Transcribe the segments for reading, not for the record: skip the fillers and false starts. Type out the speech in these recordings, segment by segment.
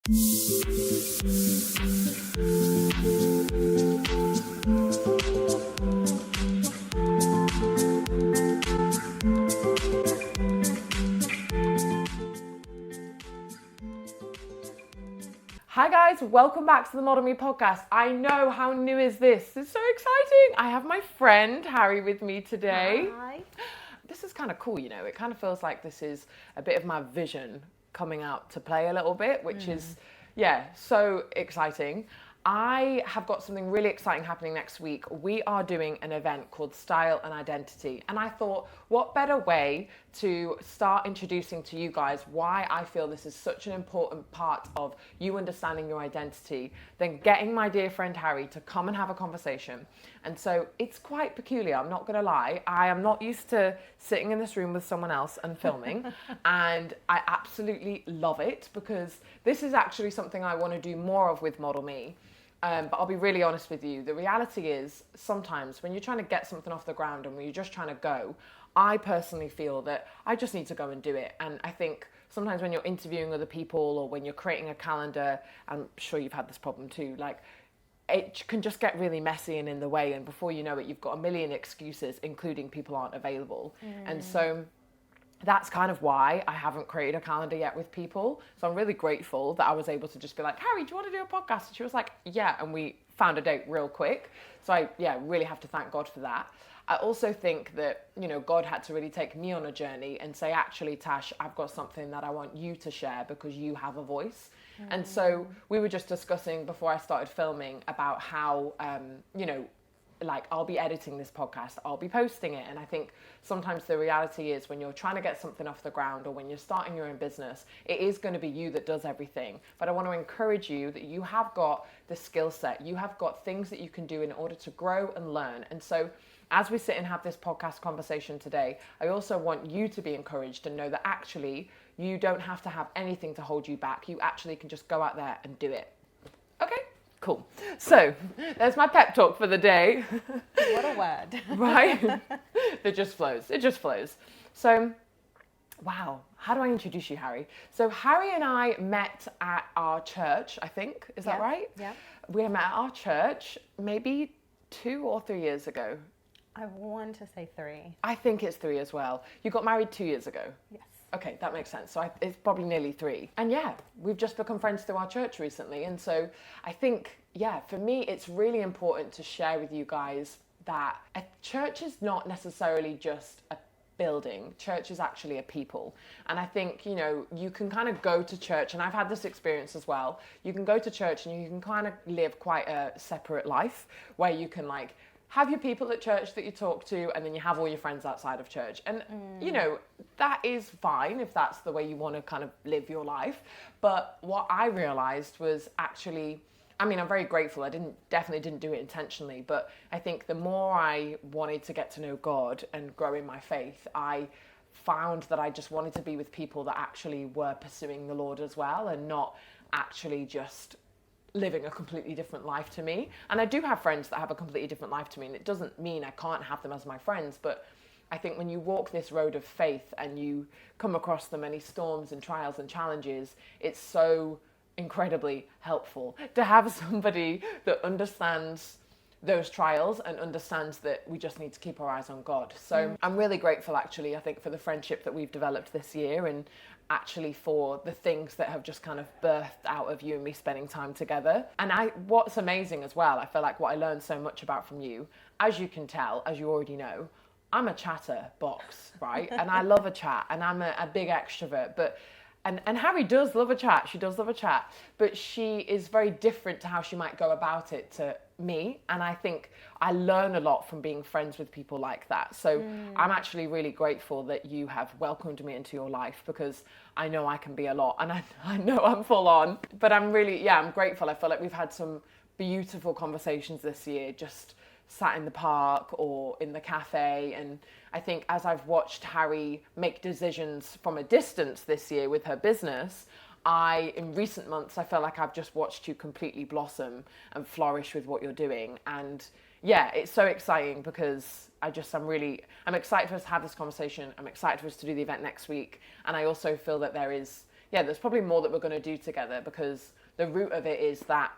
Hi guys, welcome back to the modelme podcast. I know, how new is this? It's so exciting. I have my friend Harriee with me today. Hi. This is kind of cool, you know, it kind of feels like this is a bit of my vision coming out to play a little bit, which is, yeah, so exciting. I have got something really exciting happening next week. We are doing an event called Style and Identity. And I thought, what better way to start introducing to you guys why I feel this is such an important part of you understanding your identity than getting my dear friend Harriee to come and have a conversation. And so it's quite peculiar, I'm not gonna lie. I am not used to sitting in this room with someone else and filming. And I absolutely love it because this is actually something I want to do more of with modelme. But I'll be really honest with you. The reality is sometimes when you're trying to get something off the ground and when you're just trying to go, I personally feel that I just need to go and do it. And I think sometimes when you're interviewing other people or when you're creating a calendar, I'm sure you've had this problem too, like it can just get really messy and in the way. And before you know it, you've got a million excuses, including people aren't available. And so that's kind of why I haven't created a calendar yet with people. So I'm really grateful that I was able to just be like, Harriee, do you want to do a podcast? And she was like, yeah. And we found a date real quick. So I, really have to thank God for that. I also think that, you know, God had to really take me on a journey and say, actually, Tash, I've got something that I want you to share because you have a voice. And so we were just discussing before I started filming about how, you know, like I'll be editing this podcast, I'll be posting it. And I think sometimes the reality is when you're trying to get something off the ground or when you're starting your own business, it is going to be you that does everything. But I want to encourage you that you have got the skill set, you have got things that you can do in order to grow and learn. And so as we sit and have this podcast conversation today, I also want you to be encouraged and know that actually you don't have to have anything to hold you back. You actually can just go out there and do it. Okay? Cool. So there's my pep talk for the day. What a word. Right? It just flows. It just flows. So, wow. How do I introduce you, Harriee? So Harriee and I met at our church, I think. Is that right? Yeah. We met at our church maybe 2 or 3 years ago. I want to say 3. I think it's 3 as well. You got married 2 years ago. Yes. Okay, that makes sense. So it's probably nearly 3. And yeah, we've just become friends through our church recently. And so I think, for me, it's really important to share with you guys that a church is not necessarily just a building. Church is actually a people. And I think, you know, you can kind of go to church, and I've had this experience as well. You can go to church and you can kind of live quite a separate life where you can like have your people at church that you talk to, and then you have all your friends outside of church. And, you know, that is fine if that's the way you want to kind of live your life. But what I realized was actually, I mean, I'm very grateful. I definitely didn't do it intentionally. But I think the more I wanted to get to know God and grow in my faith, I found that I just wanted to be with people that actually were pursuing the Lord as well and not actually just living a completely different life to me. And I do have friends that have a completely different life to me, and it doesn't mean I can't have them as my friends. But I think when you walk this road of faith and you come across the many storms and trials and challenges, it's so incredibly helpful to have somebody that understands those trials and understands that we just need to keep our eyes on God. So I'm really grateful, actually, I think, for the friendship that we've developed this year, and actually for the things that have just kind of birthed out of you and me spending time together. And what's amazing as well, I feel like what I learned so much about from you, as you can tell, as you already know, I'm a chatterbox, right? And I love a chat, and I'm a big extrovert, but and Harriee does love a chat. She does love a chat, but she is very different to how she might go about it to me. And I think I learn a lot from being friends with people like that. So I'm actually really grateful that you have welcomed me into your life, because I know I can be a lot, and I know I'm full on, but I'm really, I'm grateful. I feel like we've had some beautiful conversations this year, just sat in the park or in the cafe. And I think as I've watched Harriee make decisions from a distance this year with her business, in recent months, I feel like I've just watched you completely blossom and flourish with what you're doing. And yeah, it's so exciting, because I'm excited for us to have this conversation. I'm excited for us to do the event next week. And I also feel that there is yeah, there's probably more that we're going to do together, because the root of it is that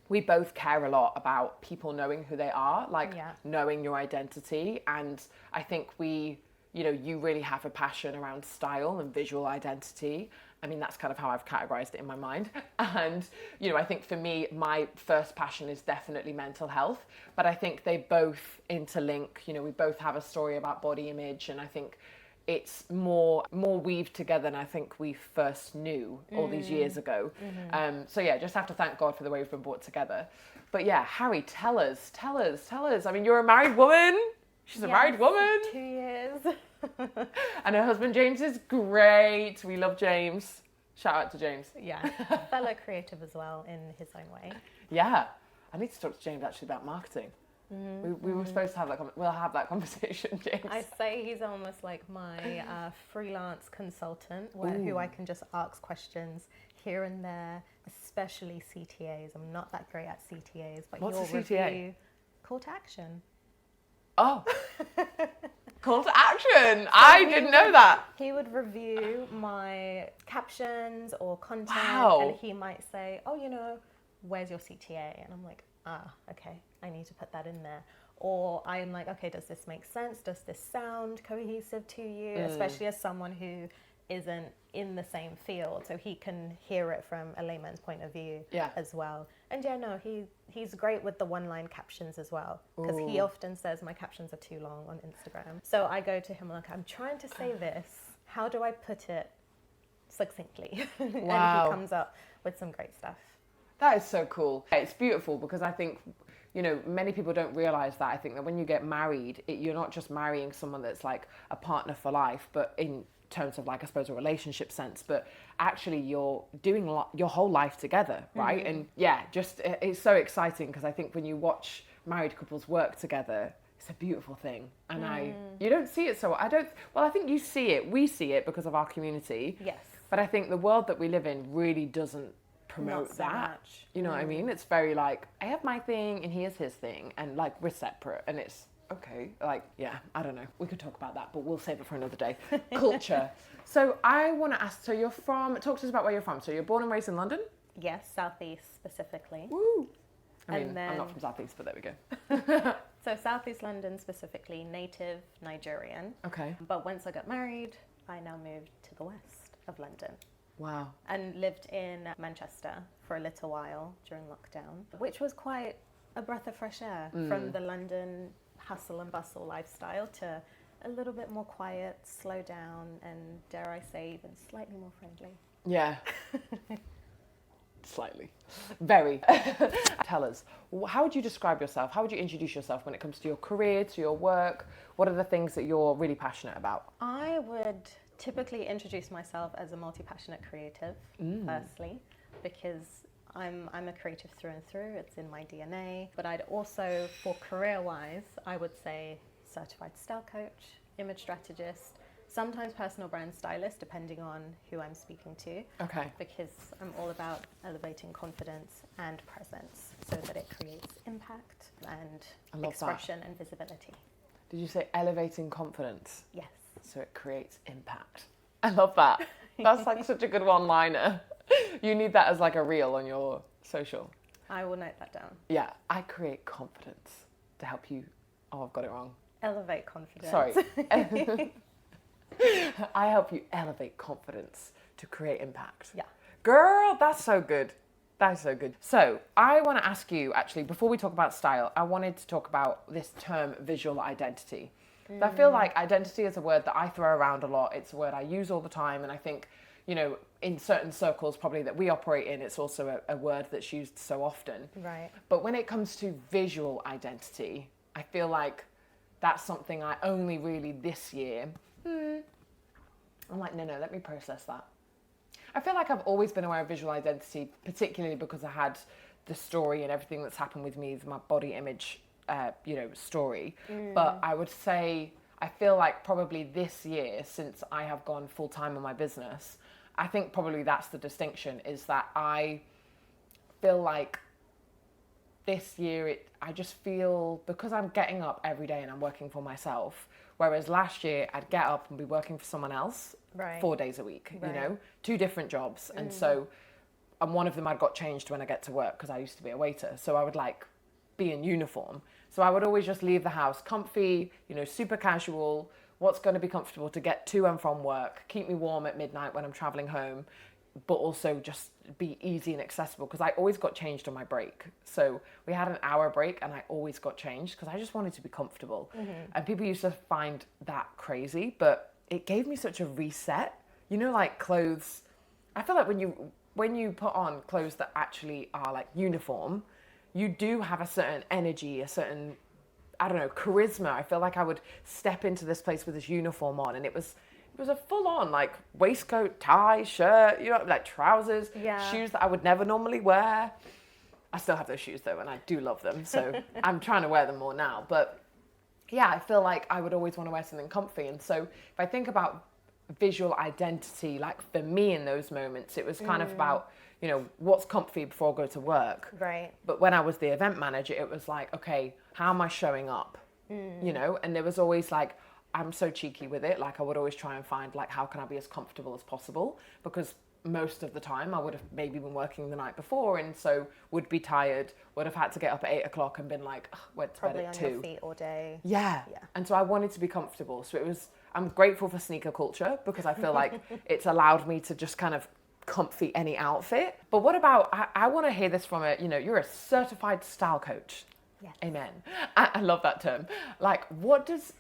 we both care a lot about people knowing who they are, like knowing your identity. And I think you really have a passion around style and visual identity. I mean, that's kind of how I've categorized it in my mind. And, I think for me, my first passion is definitely mental health, but I think they both interlink. We both have a story about body image, and I think it's more weaved together than I think we first knew all these years ago. So yeah, just have to thank God for the way we've been brought together. But yeah, Harriee, tell us. I mean, you're a married woman. She's a married woman. 2 years. And her husband James is great. We love James. Shout out to James. Yeah, fellow creative as well in his own way. Yeah, I need to talk to James actually about marketing. We were supposed to have that. We'll have that conversation, James. I say he's almost like my freelance consultant, who I can just ask questions here and there, especially CTAs. I'm not that great at CTAs, but What's he'll a CTA? review call to action. Oh, call to action! I didn't know that. He would review my captions or content, Wow. and he might say, "Oh, where's your CTA?" And I'm like, okay, I need to put that in there. Or I'm like, okay, does this make sense? Does this sound cohesive to you? Especially as someone who isn't in the same field, so he can hear it from a layman's point of view as well. And he's great with the one-line captions as well, because he often says my captions are too long on Instagram. So I go to him like, I'm trying to say this. How do I put it succinctly? Wow. And he comes up with some great stuff. That is so cool. It's beautiful, because I think, many people don't realize that. I think that when you get married, you're not just marrying someone that's like a partner for life, but in terms of like, I suppose, a relationship sense, but actually you're doing your whole life together, right? And yeah, just it's so exciting, because I think when you watch married couples work together, it's a beautiful thing. And you don't see it. I think you see it. We see it because of our community. Yes. But I think the world that we live in really doesn't promote Not so that. much. You know what I mean? It's very like, I have my thing and he has his thing, and like we're separate, and it's okay. Like, yeah, I don't know. We could talk about that, but we'll save it for another day. Culture. So I want to ask, talk to us about where you're from. So you're born and raised in London? Yes, Southeast specifically. Woo! I'm And then- not from Southeast, but there we go. So Southeast London specifically, native Nigerian. Okay. But once I got married, I now moved to the west of London Wow. and lived in Manchester for a little while during lockdown, which was quite a breath of fresh air from the London hustle and bustle lifestyle to a little bit more quiet, slow down, and dare I say, even slightly more friendly. Yeah. Slightly. Very. Tell us, how would you describe yourself? How would you introduce yourself when it comes to your career, to your work? What are the things that you're really passionate about? I would typically introduce myself as a multi-passionate creative, firstly, because I'm a creative through and through. It's in my DNA. But I'd also, for career-wise, I would say certified style coach, image strategist, sometimes personal brand stylist, depending on who I'm speaking to. Okay. Because I'm all about elevating confidence and presence so that it creates impact and expression and visibility. Did you say elevating confidence? Yes. So it creates impact. I love that. That's like such a good one-liner. You need that as like a reel on your social. I will note that down. Yeah, I create confidence to help you. Oh, I've got it wrong. Elevate confidence. Sorry. I help you elevate confidence to create impact. Yeah. Girl, that's so good. That is so good. So I want to ask you, actually, before we talk about style, I wanted to talk about this term visual identity. I feel like identity is a word that I throw around a lot. It's a word I use all the time. And I think, in certain circles probably that we operate in, it's also a word that's used so often. Right. But when it comes to visual identity, I feel like that's something I only really this year, I'm like, no, let me process that. I feel like I've always been aware of visual identity, particularly because I had the story and everything that's happened with me, my body image, story. But I would say, I feel like probably this year, since I have gone full time on my business, I think probably that's the distinction, is that I feel like this year, I just feel, because I'm getting up every day and I'm working for myself, Whereas last year I'd get up and be working for someone else Right. 4 days a week, Right. you know, 2 different jobs. And so, and one of them I'd got changed when I get to work because I used to be a waiter. So I would like be in uniform. So I would always just leave the house comfy, you know, super casual, what's going to be comfortable to get to and from work, keep me warm at midnight when I'm traveling home, but also just be easy and accessible because I always got changed on my break. So we had an hour break and I always got changed because I just wanted to be comfortable. And people used to find that crazy, but it gave me such a reset. You know, like clothes, I feel like when you put on clothes that actually are like uniform, you do have a certain energy, a certain, I don't know, charisma. I feel like I would step into this place with this uniform on, and it was a full on like waistcoat, tie, shirt, you know, like trousers, shoes that I would never normally wear. I still have those shoes though, and I do love them. So I'm trying to wear them more now. But yeah, I feel like I would always want to wear something comfy. And so if I think about visual identity, like for me in those moments, it was kind of about, you know, what's comfy before I go to work. Right. But when I was the event manager, it was like, okay, how am I showing up? You know, and there was always like, I'm so cheeky with it. Like I would always try and find like, how can I be as comfortable as possible? Because most of the time I would have maybe been working the night before and so would be tired, would have had to get up at 8 o'clock and been like, went to Probably bed at on 2. your feet all day. Yeah. And so I wanted to be comfortable. So it was, I'm grateful for sneaker culture because I feel like it's allowed me to just kind of comfy any outfit. But what about, I want to hear this from a, you know, you're a certified style coach. Yes. Amen. I love that term. Like what does,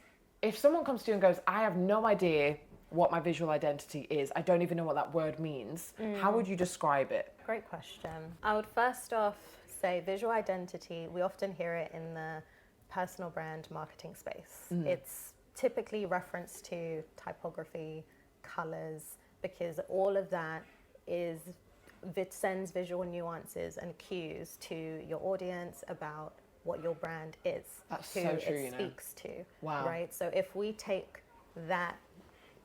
if someone comes to you and goes, I have no idea what my visual identity is, I don't even know what that word means, how would you describe it? Great question. I would first off say visual identity, we often hear it in the personal brand marketing space. It's typically reference to typography, colors, because all of that sends visual nuances and cues to your audience about what your brand is, That's who so true, it you know. speaks to, Wow. right? So if we take that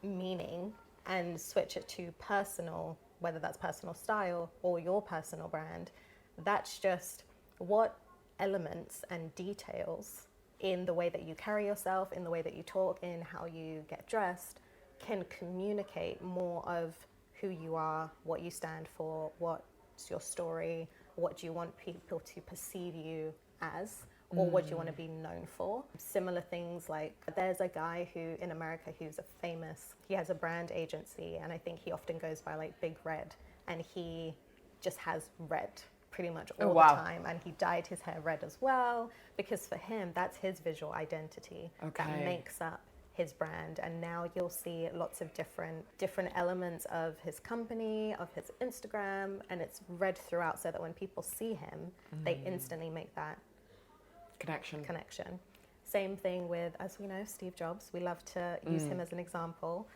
meaning and switch it to personal, whether that's personal style or your personal brand, that's just what elements and details in the way that you carry yourself, in the way that you talk, in how you get dressed, can communicate more of who you are, what you stand for, what's your story, what do you want people to perceive you as, or what do you want to be known for. Similar things like there's a guy who in America who's he has a brand agency, and I think he often goes by like Big Red, and he just has red pretty much all the time, and he dyed his hair red as well because for him that's his visual identity that makes up his brand. And now you'll see lots of different elements of his company, of his Instagram, and it's red throughout so that when people see him they instantly make that connection. Same thing with, as we know, Steve Jobs. We love to use him as an example.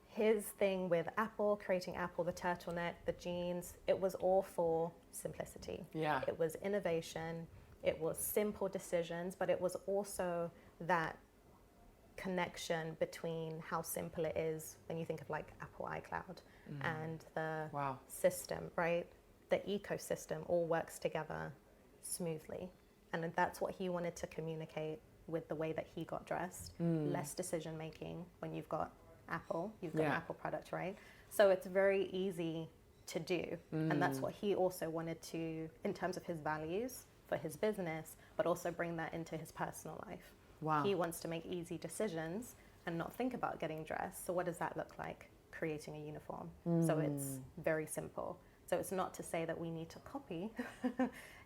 His thing with Apple, creating Apple, the turtleneck, the jeans, it was all for simplicity. Yeah. It was innovation. It was simple decisions, but it was also that connection between how simple it is when you think of like Apple iCloud and the system, right? The ecosystem all works together smoothly. And that's what he wanted to communicate with the way that he got dressed. Less decision making when you've got Apple, you've got an Apple product, right? So it's very easy to do. And that's what he also wanted to, in terms of his values for his business, but also bring that into his personal life. Wow. He wants to make easy decisions and not think about getting dressed. So what does that look like? Creating a uniform. So it's very simple. So it's not to say that we need to copy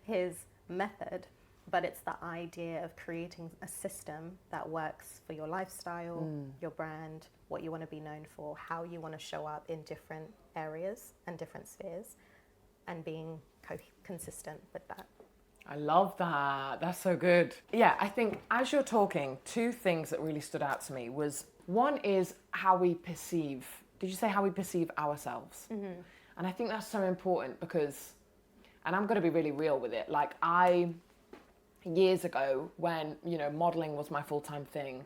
his method, but it's the idea of creating a system that works for your lifestyle, your brand, what you want to be known for, how you want to show up in different areas and different spheres, and being consistent with that. I love that. That's so good. Yeah, I think as you're talking, 2 things that really stood out to me was, one is how we perceive, did you say how we perceive ourselves? And I think that's so important because, and I'm going to be really real with it, like years ago when, you know, modeling was my full-time thing,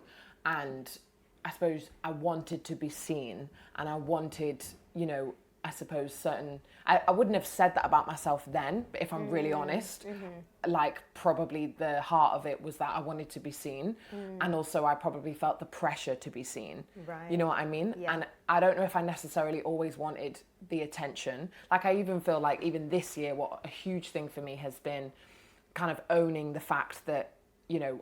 and I suppose I wanted to be seen and I wanted, you know, I suppose, certain, I wouldn't have said that about myself then, but if I'm really honest, like probably the heart of it was that I wanted to be seen. And also I probably felt the pressure to be seen. Right. You know what I mean? Yeah. And I don't know if I necessarily always wanted the attention. Like I even feel like even this year, what a huge thing for me has been kind of owning the fact that, you know,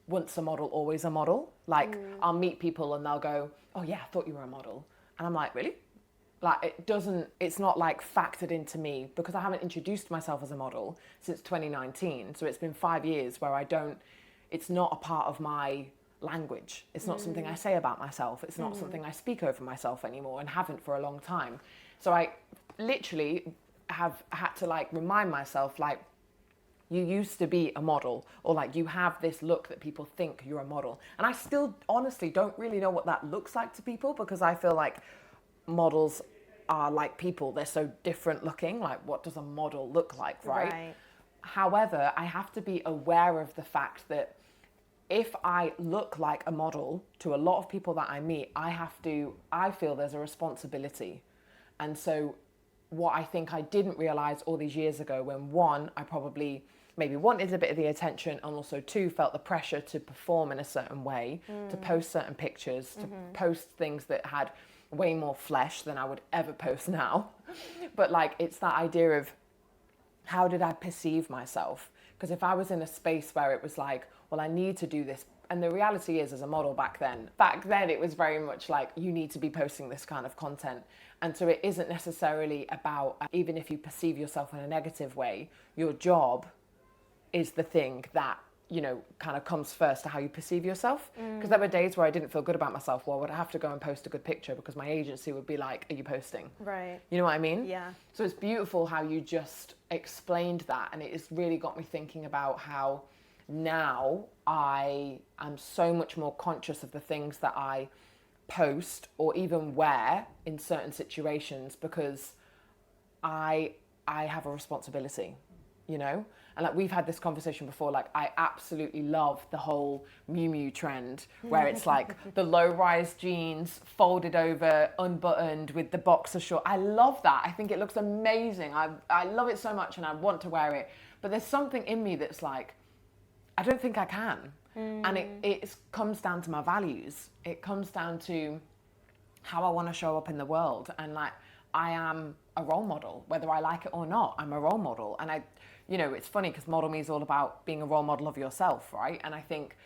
once a model, always a model. Like I'll meet people and they'll go, oh yeah, I thought you were a model. And I'm like, really? Like it's not like factored into me because I haven't introduced myself as a model since 2019. So it's been 5 years where it's not a part of my language. It's not something I say about myself. It's not something I speak over myself anymore and haven't for a long time. So I literally have had to like remind myself, like, you used to be a model, or like you have this look that people think you're a model. And I still honestly don't really know what that looks like to people because I feel like models are like people. They're so different looking. Like, what does a model look like, right? However, I have to be aware of the fact that if I look like a model to a lot of people that I meet, I feel there's a responsibility. And so what I think I didn't realize all these years ago, when one, I probably maybe wanted a bit of the attention, and also two, felt the pressure to perform in a certain way, to post certain pictures, to post things that had way more flesh than I would ever post now. But like, it's that idea of how did I perceive myself? Because if I was in a space where it was like, well, I need to do this. And the reality is, as a model back then it was very much like, you need to be posting this kind of content. And so it isn't necessarily about, even if you perceive yourself in a negative way, your job is the thing that, you know, kind of comes first to how you perceive yourself. Because there were days where I didn't feel good about myself. Well, would I have to go and post a good picture because my agency would be like, are you posting? Right. You know what I mean? Yeah. So it's beautiful how you just explained that. And it has really got me thinking about how now I am so much more conscious of the things that I post or even wear in certain situations, because I have a responsibility, you know? And like, we've had this conversation before, like, I absolutely love the whole Miu Miu trend where it's like the low-rise jeans folded over, unbuttoned with the boxer short. I love that. I think it looks amazing. I love it so much and I want to wear it. But there's something in me that's like, I don't think I can. And it comes down to my values. It comes down to how I want to show up in the world. And like, I am a role model, whether I like it or not. I'm a role model. And you know, it's funny because modelme is all about being a role model of yourself, right? And I think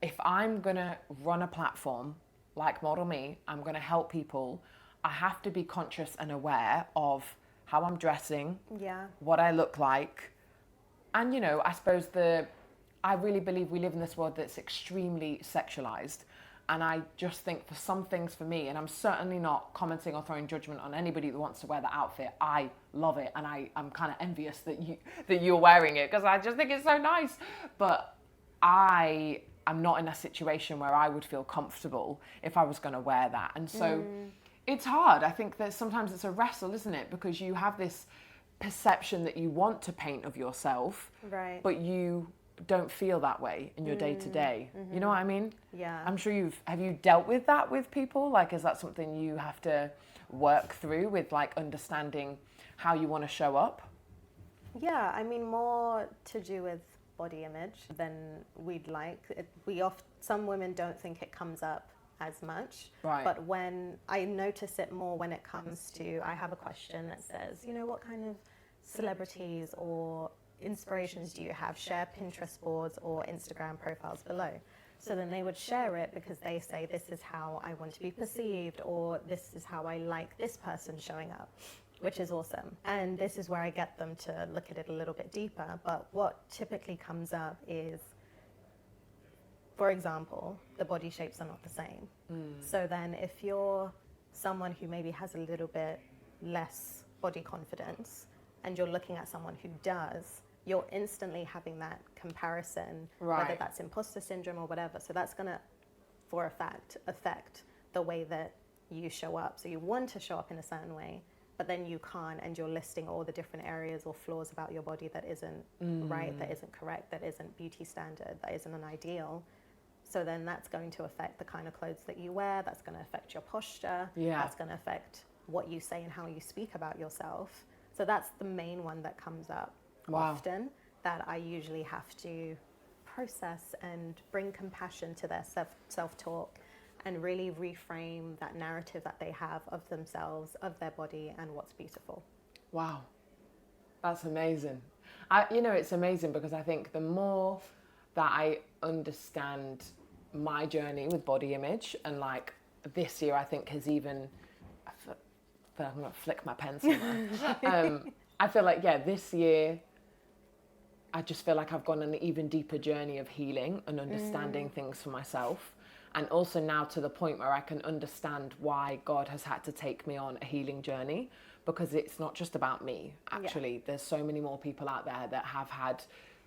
if I'm going to run a platform like modelme, I'm going to help people, I have to be conscious and aware of how I'm dressing, what I look like. And, you know, I suppose I really believe we live in this world that's extremely sexualized. And I just think for some things for me, and I'm certainly not commenting or throwing judgment on anybody that wants to wear the outfit. I love it. And I'm kind of envious that you're wearing it, because I just think it's so nice. But I'm not in a situation where I would feel comfortable if I was going to wear that. And so it's hard. I think that sometimes it's a wrestle, isn't it? Because you have this perception that you want to paint of yourself, right, but you don't feel that way in your day to day. You know what I mean? Yeah. I'm sure have you dealt with that with people? Like, is that something you have to work through with, like, understanding how you want to show up? Yeah, I mean, more to do with body image than we'd like. Some women don't think it comes up as much, right? But when I notice it more when it comes to, I have a question that says, you know, what kind of celebrities or inspirations do you have? Share Pinterest boards or Instagram profiles below. So then they would share it because they say, this is how I want to be perceived, or this is how I like this person showing up, which is awesome. And this is where I get them to look at it a little bit deeper. But what typically comes up is, for example, the body shapes are not the same. So then if you're someone who maybe has a little bit less body confidence and you're looking at someone who does, you're instantly having that comparison, right, whether that's imposter syndrome or whatever. So that's going to, for a fact, affect the way that you show up. So you want to show up in a certain way, but then you can't, and you're listing all the different areas or flaws about your body that isn't right, that isn't correct, that isn't beauty standard, that isn't an ideal. So then that's going to affect the kind of clothes that you wear. That's going to affect your posture. Yeah. That's going to affect what you say and how you speak about yourself. So that's the main one that comes up often, that I usually have to process and bring compassion to their self-talk and really reframe that narrative that they have of themselves, of their body, and what's beautiful. Wow. That's amazing. It's amazing because I think the more that I understand my journey with body image, and like this year I think has even, I feel like I'm going to flick my pen somewhere. I feel like, this year I just feel like I've gone on an even deeper journey of healing and understanding things for myself. And also now to the point where I can understand why God has had to take me on a healing journey, because it's not just about me. Actually, there's so many more people out there that have had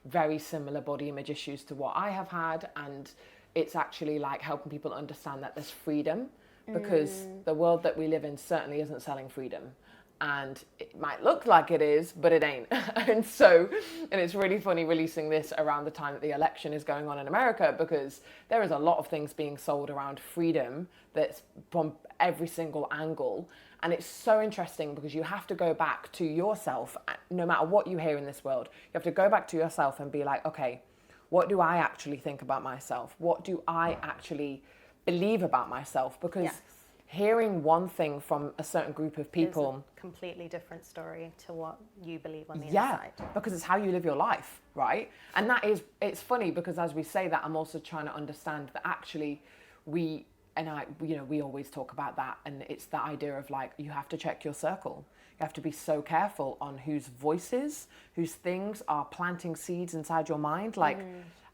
very similar body image issues to what I have had. And it's actually like helping people understand that there's freedom, because the world that we live in certainly isn't selling freedom. And it might look like it is, but it ain't. And it's really funny releasing this around the time that the election is going on in America, because there is a lot of things being sold around freedom that's from every single angle. And it's so interesting because you have to go back to yourself, no matter what you hear in this world. You have to go back to yourself and be like, okay, what do I actually think about myself? What do I actually believe about myself? Because hearing one thing from a certain group of people, a completely different story to what you believe on the inside. Because it's how you live your life, right? And it's funny because as we say that, I'm also trying to understand that actually we always talk about that, and it's the idea of like, you have to check your circle. You have to be so careful on whose voices, whose things are planting seeds inside your mind. Like,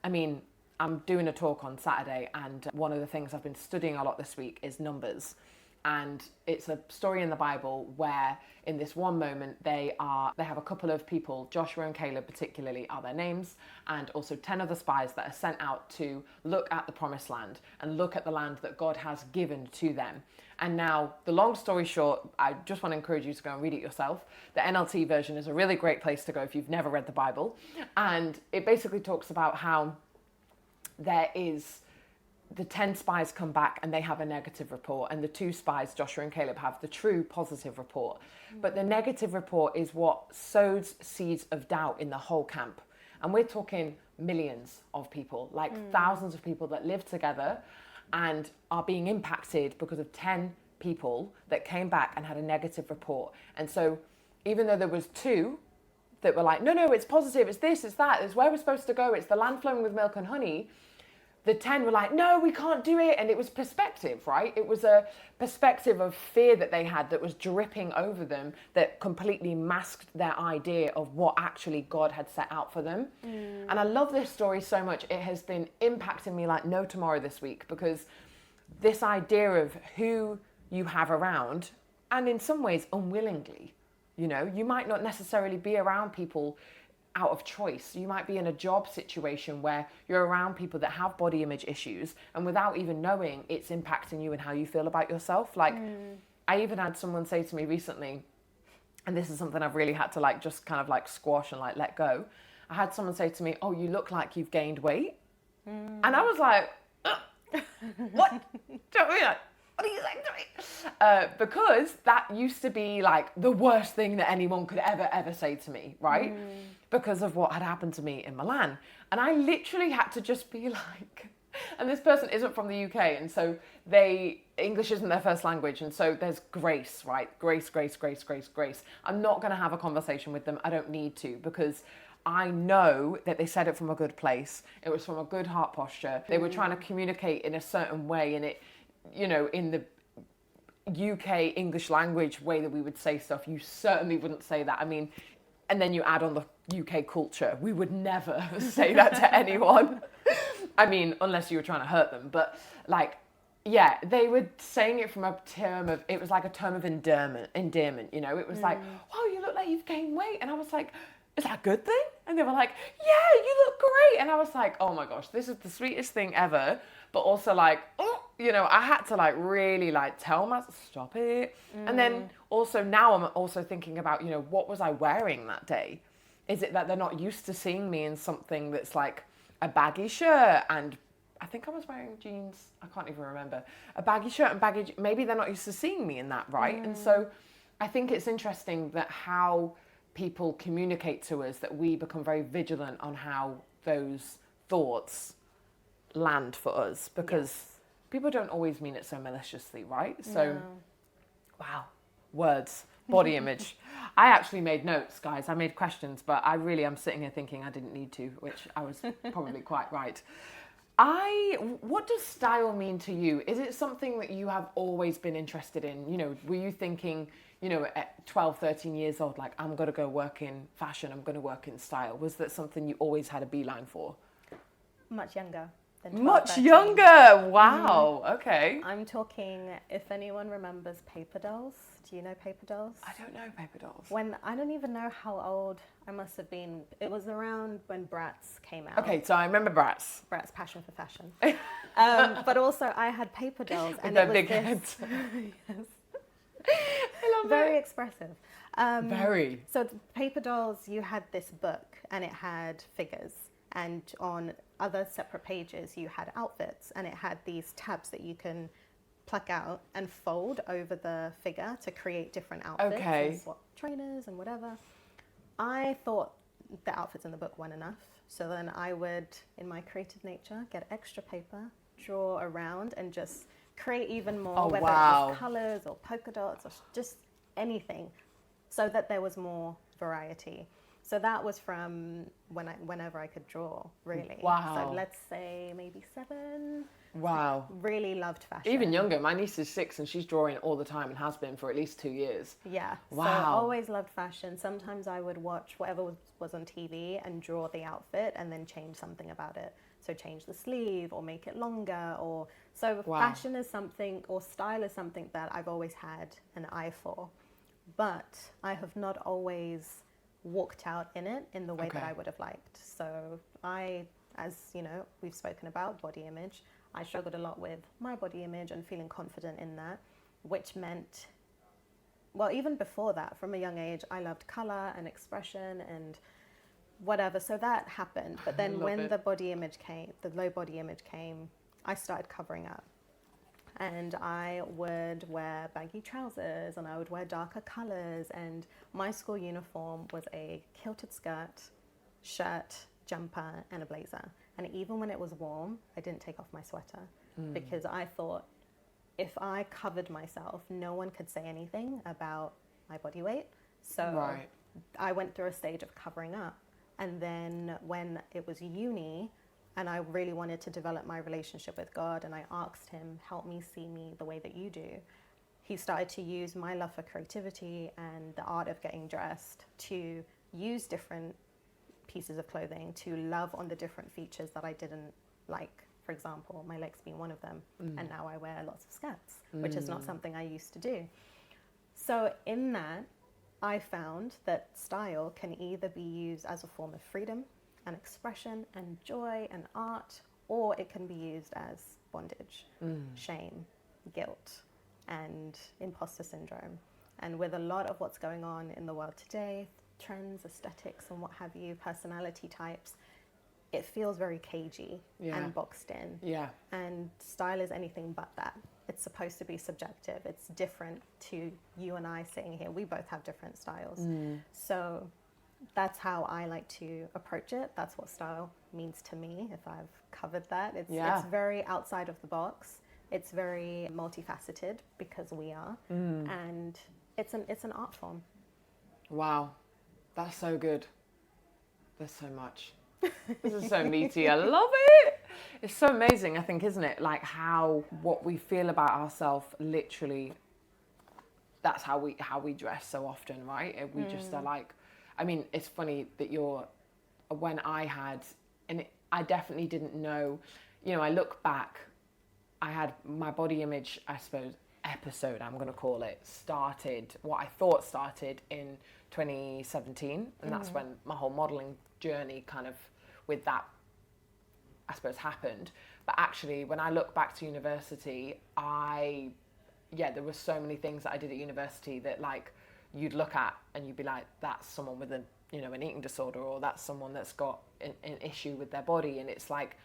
I mean, I'm doing a talk on Saturday, and one of the things I've been studying a lot this week is numbers. And it's a story in the Bible where in this one moment they have a couple of people, Joshua and Caleb particularly are their names, and also 10 other spies that are sent out to look at the promised land and look at the land that God has given to them. And now, the long story short, I just want to encourage you to go and read it yourself. The NLT version is a really great place to go if you've never read the Bible. And it basically talks about how there is the 10 spies come back and they have a negative report, and the 2 spies, Joshua and Caleb, have the true positive report. But the negative report is what sows seeds of doubt in the whole camp. And we're talking millions of people, like thousands of people that live together and are being impacted because of 10 people that came back and had a negative report. And so even though there was 2 that were like, no, it's positive, it's this, it's that, it's where we're supposed to go, it's the land flowing with milk and honey, the 10 were like, no, we can't do it. And it was perspective, right? It was a perspective of fear that they had that was dripping over them, that completely masked their idea of what actually God had set out for them. And I love this story so much. It has been impacting me like no tomorrow this week, because this idea of who you have around, and in some ways unwillingly, you might not necessarily be around people out of choice. You might be in a job situation where you're around people that have body image issues, and without even knowing, it's impacting you and how you feel about yourself. Like, I even had someone say to me recently, and this is something I've really had to like just kind of like squash and like let go. I had someone say to me, oh, you look like you've gained weight. And I was like, what? What are you saying to me? Because that used to be like the worst thing that anyone could ever say to me, right? Because of what had happened to me in Milan. And I literally had to just be like, and this person isn't from the UK, and so English isn't their first language, and so there's grace, right? Grace. I'm not going to have a conversation with them. I don't need to, because I know that they said it from a good place. It was from a good heart posture. They were trying to communicate in a certain way, and it, in the UK English language way that we would say stuff, you certainly wouldn't say that. I mean, and then you add on the UK culture, we would never say that to anyone. I mean, unless you were trying to hurt them. But like, yeah, they were saying it from it was like a term of endearment, it was like, oh, you look like you've gained weight. And I was like, is that a good thing? And they were like, yeah, you look great. And I was like, oh my gosh, this is the sweetest thing ever. But also like, I had to like really like tell myself, stop it. And then also now I'm also thinking about, what was I wearing that day? Is it that they're not used to seeing me in something that's like a baggy shirt and I think I was wearing jeans, I can't even remember, a baggy shirt and baggy, maybe they're not used to seeing me in that, right? And so I think it's interesting that how people communicate to us, that we become very vigilant on how those thoughts land for us, because people don't always mean it so maliciously, right? So, wow, words, body image. I actually made notes, guys. I made questions, but I really am sitting here thinking I didn't need to, which I was probably quite right. What does style mean to you? Is it something that you have always been interested in? You know, were you thinking, you know, at 12, 13 years old, like, I'm going to go work in fashion, I'm going to work in style? Was that something you always had a beeline for? Much younger than 12, Much 13. younger. Wow. Okay. I'm talking, if anyone remembers paper dolls. Do you know paper dolls? I don't know paper dolls. I don't even know how old I must have been. It was around when Bratz came out. Okay, so I remember Bratz. Bratz, passion for fashion. But also I had paper dolls. With and their it was big this, heads. Yes. I love Very it. expressive. Very. So the paper dolls, you had this book and it had figures. And on other separate pages, you had outfits. And it had these tabs that you can pluck out and fold over the figure to create different outfits. Okay. And swap trainers and whatever. I thought the outfits in the book weren't enough. So then I would, in my creative nature, get extra paper, draw around and just create even more, whether it was colors or polka dots or just anything, so that there was more variety. So that was from whenever I could draw, really. Wow. So let's say maybe 7. Wow. Really loved fashion. Even younger. My niece is 6 and she's drawing all the time and has been for at least 2 years. Yeah. Wow. So always loved fashion. Sometimes I would watch whatever was on TV and draw the outfit and then change something about it. So change the sleeve or make it longer or... So fashion is something, or style is something that I've always had an eye for. But I have not always walked out in it in the way that I would have liked. So I, as you know, we've spoken about body image. I struggled a lot with my body image and feeling confident in that, which meant, well, even before that, from a young age, I loved color and expression and whatever. So that happened. But then when the body image came, the low body image came, I started covering up. And I would wear baggy trousers and I would wear darker colors. And my school uniform was a kilted skirt, shirt, jumper, and a blazer. And even when it was warm, I didn't take off my sweater because I thought if I covered myself, no one could say anything about my body weight. So I went through a stage of covering up. And then when it was uni, and I really wanted to develop my relationship with God, and I asked him, help me see me the way that you do. He started to use my love for creativity and the art of getting dressed to use different pieces of clothing to love on the different features that I didn't like. For example, my legs being one of them. And now I wear lots of skirts, which is not something I used to do. So in that, I found that style can either be used as a form of freedom and expression and joy and art, or it can be used as bondage, shame, guilt, and imposter syndrome. And with a lot of what's going on in the world today, trends, aesthetics, and what have you, personality types, it feels very cagey and boxed in. Yeah. And style is anything but that. It's supposed to be subjective. It's different to you and I sitting here. We both have different styles. So that's how I like to approach it. That's what style means to me, if I've covered that. It's very outside of the box. It's very multifaceted because we are. And it's an art form. Wow. That's so good. There's so much. This is so meaty. I love it. It's so amazing, I think, isn't it? Like how what we feel about ourselves, literally, that's how we dress so often, right? We just are like, I mean, it's funny that when I had, and I definitely didn't know, you know, I look back, I had my body image, I suppose, episode, I'm going to call it, what I thought started in 2017. And that's when my whole modeling journey kind of with that, I suppose, happened. But actually, when I look back to university, there were so many things that I did at university that like you'd look at and you'd be like, that's someone with an eating disorder, or that's someone that's got an issue with their body. And it's like,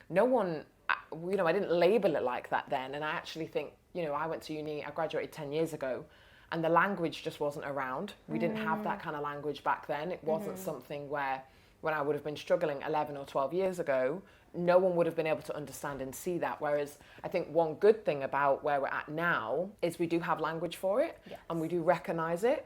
no one I didn't label it like that then. And I actually think, I went to uni, I graduated 10 years ago, and the language just wasn't around. We didn't have that kind of language back then. It wasn't something where, when I would have been struggling 11 or 12 years ago, no one would have been able to understand and see that. Whereas I think one good thing about where we're at now is we do have language for it, Yes. and we do recognize it.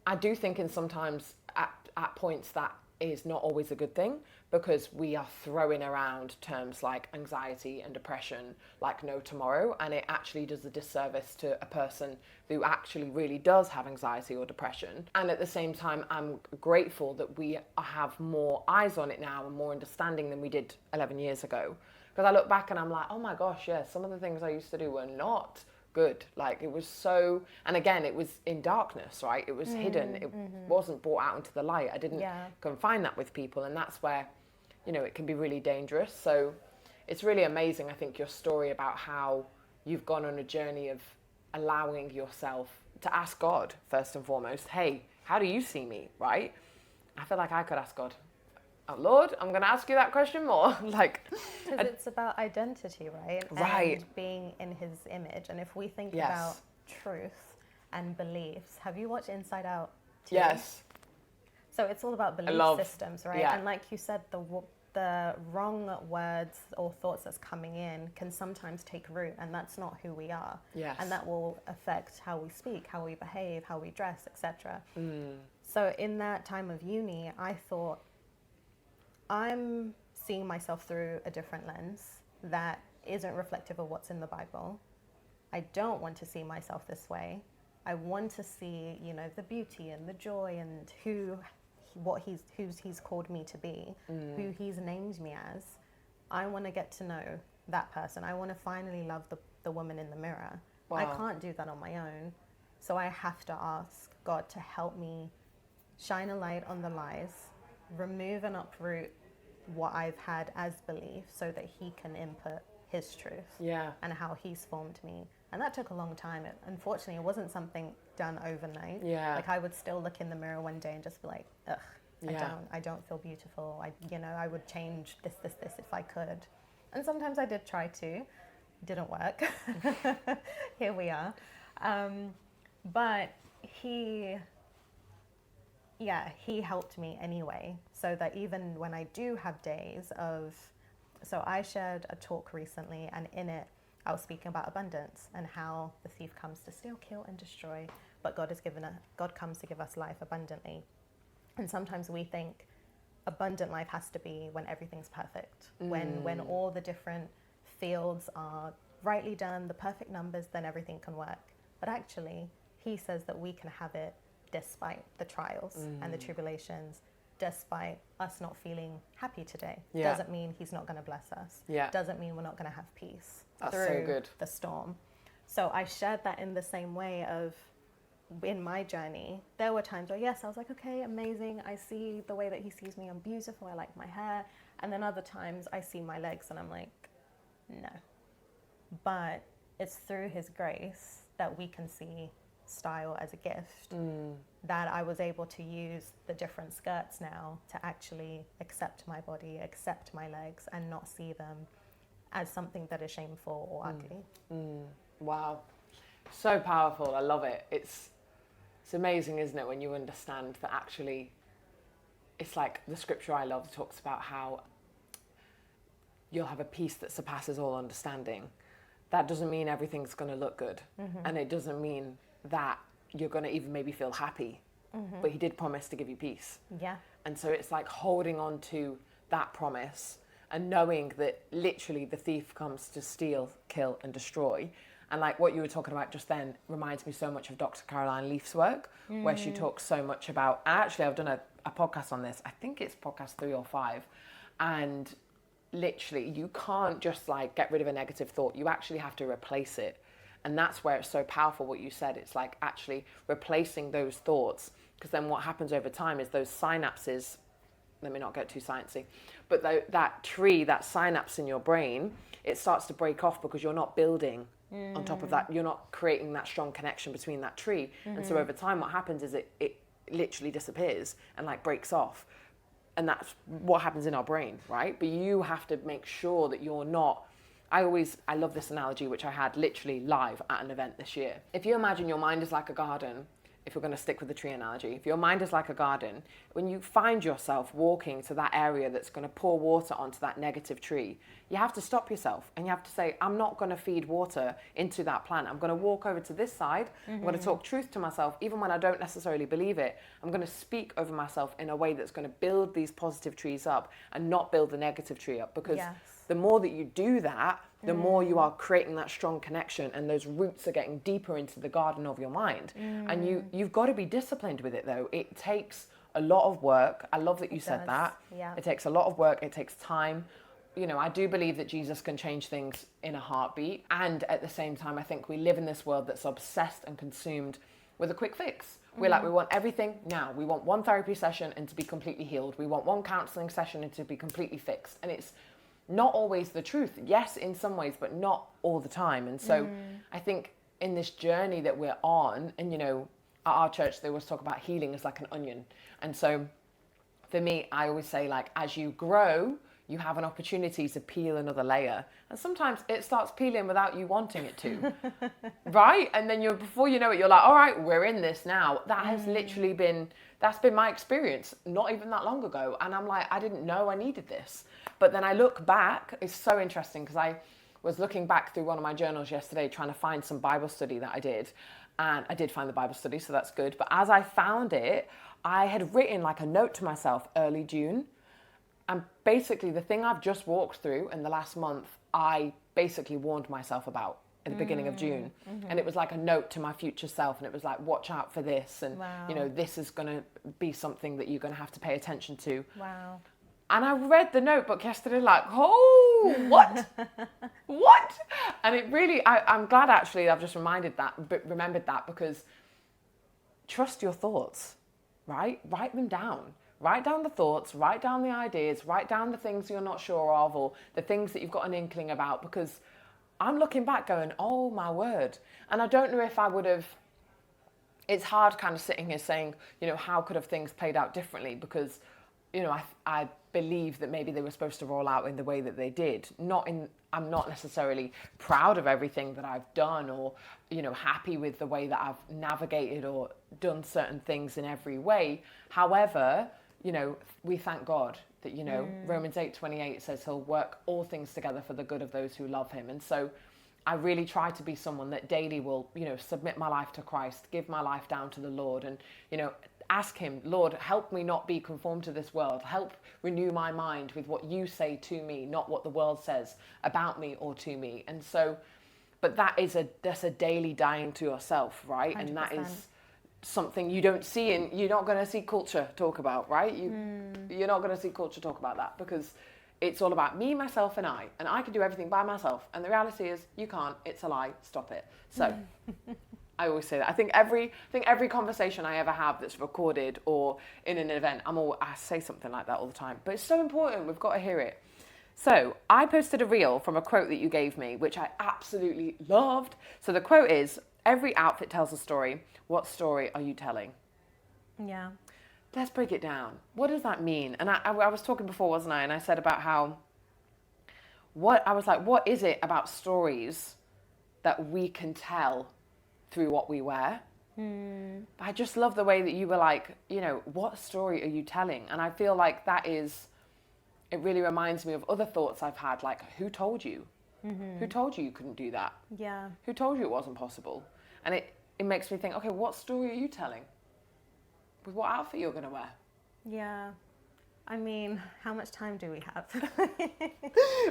I do think sometimes at points that is not always a good thing, because we are throwing around terms like anxiety and depression like no tomorrow, and it actually does a disservice to a person who actually really does have anxiety or depression. And at the same time, I'm grateful that we have more eyes on it now and more understanding than we did 11 years ago. Because I look back and I'm like, oh my gosh, yeah, some of the things I used to do were not good. Like, it was so, and again, it was in darkness, right? It was hidden. It wasn't brought out into the light. I didn't confine that with people, and that's where, it can be really dangerous. So it's really amazing, I think, your story about how you've gone on a journey of allowing yourself to ask God, first and foremost, hey, how do you see me, right? I feel like I could ask God, oh, Lord, I'm going to ask you that question more. Because it's about identity, right? Right. And being in his image. And if we think Yes. about truth and beliefs, have you watched Inside Out too? Yes. So it's all about belief systems, right? yeah. And like you said, the wrong words or thoughts that's coming in can sometimes take root, and that's not who we are. Yes. And that will affect how we speak, how we behave, how we dress, etc. So in that time of uni, I thought, I'm seeing myself through a different lens that isn't reflective of what's in the Bible. I don't want to see myself this way. I want to see, the beauty and the joy and who he's called me to be, who he's named me as. I want to get to know that person. I want to finally love the woman in the mirror. Wow. I can't do that on my own. So I have to ask God to help me shine a light on the lies, remove and uproot what I've had as belief, so that he can input his truth and how he's formed me. And that took a long time. Unfortunately, it wasn't something done overnight. Yeah. Like, I would still look in the mirror one day and just be like, ugh, I don't feel beautiful. I would change this if I could. And sometimes I did try to. Didn't work. Here we are. But he helped me anyway, so that even when I do have days of, so I shared a talk recently, and in it I was speaking about abundance and how the thief comes to steal, kill, and destroy, but God comes to give us life abundantly. And sometimes we think abundant life has to be when everything's perfect, when all the different fields are rightly done, the perfect numbers, then everything can work. But actually, he says that we can have it despite the trials and the tribulations, despite us not feeling happy today. Doesn't mean he's not going to bless us. Doesn't mean we're not going to have peace through the storm. So I shared that in the same way of, in my journey, there were times where, yes, I was like, okay, amazing. I see the way that he sees me. I'm beautiful. I like my hair. And then other times I see my legs and I'm like, no. But it's through his grace that we can see style as a gift, that I was able to use the different skirts now to actually accept my body, accept my legs, and not see them as something that is shameful or ugly. Wow. So powerful. I love it. It's amazing, isn't it, when you understand that actually, it's like the scripture I love talks about how you'll have a peace that surpasses all understanding. That doesn't mean everything's going to look good. And it doesn't mean that you're going to even maybe feel happy. But he did promise to give you peace. Yeah. And so it's like holding on to that promise and knowing that literally the thief comes to steal, kill, and destroy. And like what you were talking about just then reminds me so much of Dr. Caroline Leaf's work, where she talks so much about, and actually I've done a podcast on this, I think it's podcast 3 or 5, and literally you can't just like get rid of a negative thought, you actually have to replace it. And that's where it's so powerful what you said. It's like actually replacing those thoughts, because then what happens over time is those synapses, let me not get too sciencey, but that tree, that synapse in your brain, it starts to break off because you're not building on top of that. You're not creating that strong connection between that tree. And so over time what happens is it literally disappears and like breaks off. And that's what happens in our brain, right? But you have to make sure that you're not I love this analogy, which I had literally live at an event this year. If you imagine your mind is like a garden, if we're going to stick with the tree analogy, if your mind is like a garden, when you find yourself walking to that area that's going to pour water onto that negative tree, you have to stop yourself and you have to say, I'm not going to feed water into that plant. I'm going to walk over to this side. I'm going to talk truth to myself, even when I don't necessarily believe it. I'm going to speak over myself in a way that's going to build these positive trees up and not build the negative tree up, because the more that you do that, the more you are creating that strong connection, and those roots are getting deeper into the garden of your mind. And you've got to be disciplined with it, though. It takes a lot of work. I love that you said that. Yeah. It takes a lot of work. It takes time. You know, I do believe that Jesus can change things in a heartbeat. And at the same time, I think we live in this world that's obsessed and consumed with a quick fix. We're like, we want everything now. We want one therapy session and to be completely healed. We want one counseling session and to be completely fixed. And it's not always the truth. Yes, in some ways, but not all the time. And so I think in this journey that we're on, and, you know, at our church, they always talk about healing as like an onion. And so for me, I always say, like, as you grow, you have an opportunity to peel another layer. And sometimes it starts peeling without you wanting it to, right? And then before you know it, you're like, all right, we're in this now. That has literally that's been my experience not even that long ago. And I'm like, I didn't know I needed this. But then I look back, it's so interesting, because I was looking back through one of my journals yesterday, trying to find some Bible study that I did. And I did find the Bible study, so that's good. But as I found it, I had written like a note to myself early June. And basically the thing I've just walked through in the last month, I basically warned myself about at the beginning of June. And it was like a note to my future self. And it was like, watch out for this. And, you know, this is going to be something that you're going to have to pay attention to. Wow. And I read the notebook yesterday like, oh, what? What? And it really, I'm glad actually I've just remembered that, because trust your thoughts, right? Write them down. Write down the thoughts, write down the ideas, write down the things you're not sure of, or the things that you've got an inkling about, because I'm looking back going, oh my word. And I don't know if I would have, it's hard kind of sitting here saying, you know, how could have things played out differently? Because, you know, I believe that maybe they were supposed to roll out in the way that they did. I'm not necessarily proud of everything that I've done, or, you know, happy with the way that I've navigated or done certain things in every way. However, you know, we thank God that, you know, Romans 8:28 says he'll work all things together for the good of those who love him. And so I really try to be someone that daily will, you know, submit my life to Christ, give my life down to the Lord, and, you know, ask him, Lord, help me not be conformed to this world. Help renew my mind with what you say to me, not what the world says about me or to me. And so, but that's a daily dying to yourself, right? 100%. And that is something you don't see, and you're not going to see culture talk about, right? You're not going to see culture talk about that, because it's all about me, myself, and I can do everything by myself. And the reality is you can't. It's a lie. Stop it. So I always say that. I think every conversation I ever have that's recorded or in an event, I say something like that all the time. But it's so important. We've got to hear it. So I posted a reel from a quote that you gave me, which I absolutely loved. So the quote is, every outfit tells a story. What story are you telling? Yeah. Let's break it down. What does that mean? And I was talking before, wasn't I? And I said about how, what is it about stories that we can tell through what we wear? But I just love the way that you were like, you know, what story are you telling? And I feel like it really reminds me of other thoughts I've had, like, who told you? Who told you couldn't do that? Yeah. Who told you it wasn't possible? And it makes me think, okay, what story are you telling? With what outfit you're going to wear? Yeah. I mean, how much time do we have?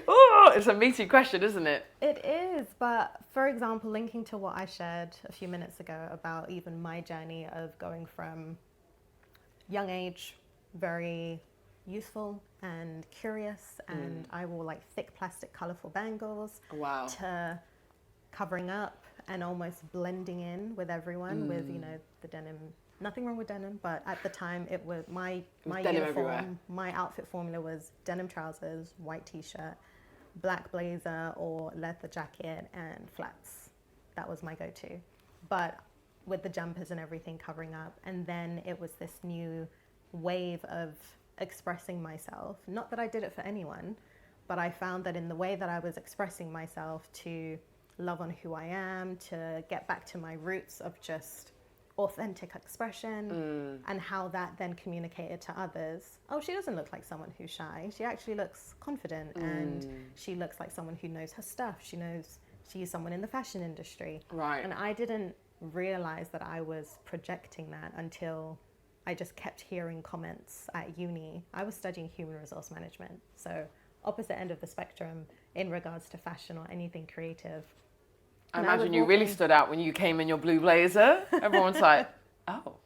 Oh, it's a meaty question, isn't it? It is, but for example, linking to what I shared a few minutes ago about even my journey of going from young age, very youthful and curious, and I wore like thick plastic colorful bangles, wow, to covering up and almost blending in with everyone with, you know, the denim. Nothing wrong with denim, but at the time it was my uniform, everywhere. My outfit formula was denim trousers, white t-shirt, black blazer or leather jacket, and flats. That was my go-to. But with the jumpers and everything covering up, and then it was this new wave of expressing myself. Not that I did it for anyone, But I found that in the way that I was expressing myself, to love on who I am, to get back to my roots of just authentic expression, and how that then communicated to others. Oh, she doesn't look like someone who's shy. She actually looks confident, and she looks like someone who knows her stuff. She knows she's someone in the fashion industry. Right. And I didn't realize that I was projecting that until I just kept hearing comments at uni. I was studying human resource management, so opposite end of the spectrum in regards to fashion or anything creative. I imagine you really stood out when you came in your blue blazer. Everyone's like, oh.